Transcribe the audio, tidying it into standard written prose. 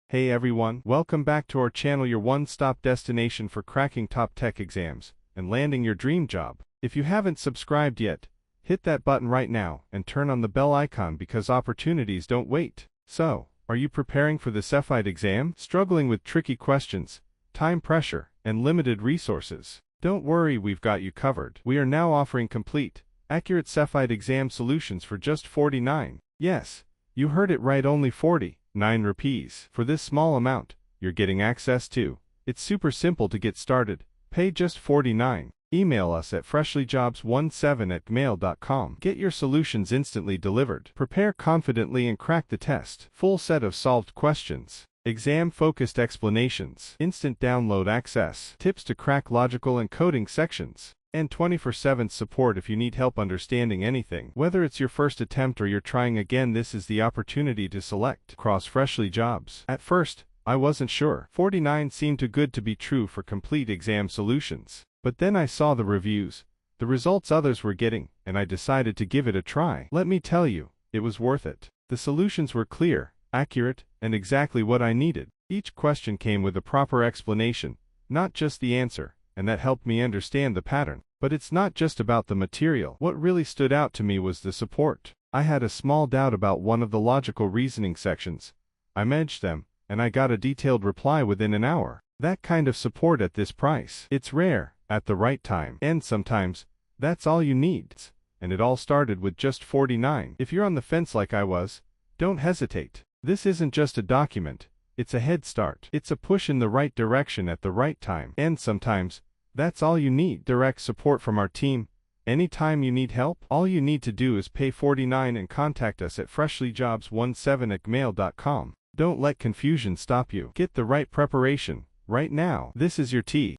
Hey everyone, welcome back to our channel, your one-stop destination for cracking top tech exams and landing your dream job. If you haven't subscribed yet, hit that button right now and turn on the bell icon because opportunities don't wait. So, are you preparing for the Cepheid exam? Struggling with tricky questions, time pressure, and limited resources? Don't worry, we've got you covered. We are now offering complete, accurate Cepheid exam solutions for just 49. Yes, you heard it right, only 49 rupees. For this small amount, you're getting access to. It's super simple to get started. Pay just 49. Email us at freshlyjobs17@gmail.com. Get your solutions instantly delivered. Prepare confidently and crack the test. Full set of solved questions. Exam-focused explanations. Instant download access. Tips to crack logical and coding sections. And 24/7 support if you need help understanding anything. Whether it's your first attempt or you're trying again, this is the opportunity to select cross Freshly Jobs. At first, I wasn't sure. 49 seemed too good to be true for complete exam solutions. But then I saw the reviews, the results others were getting, and I decided to give it a try. Let me tell you, it was worth it. The solutions were clear, accurate, and exactly what I needed. Each question came with a proper explanation, not just the answer, and that helped me understand the pattern. But it's not just about the material. What really stood out to me was the support. I had a small doubt about one of the logical reasoning sections. I messaged them, and I got a detailed reply within an hour. That kind of support at this price, it's rare, at the right time. And sometimes, that's all you need. And it all started with just 49. If you're on the fence like I was, don't hesitate. This isn't just a document, it's a head start. It's a push in the right direction at the right time. And sometimes, that's all you need. Direct support from our team. Anytime you need help, all you need to do is pay 49 and contact us at freshlyjobs17@gmail.com. Don't let confusion stop you. Get the right preparation, right now. This is your T.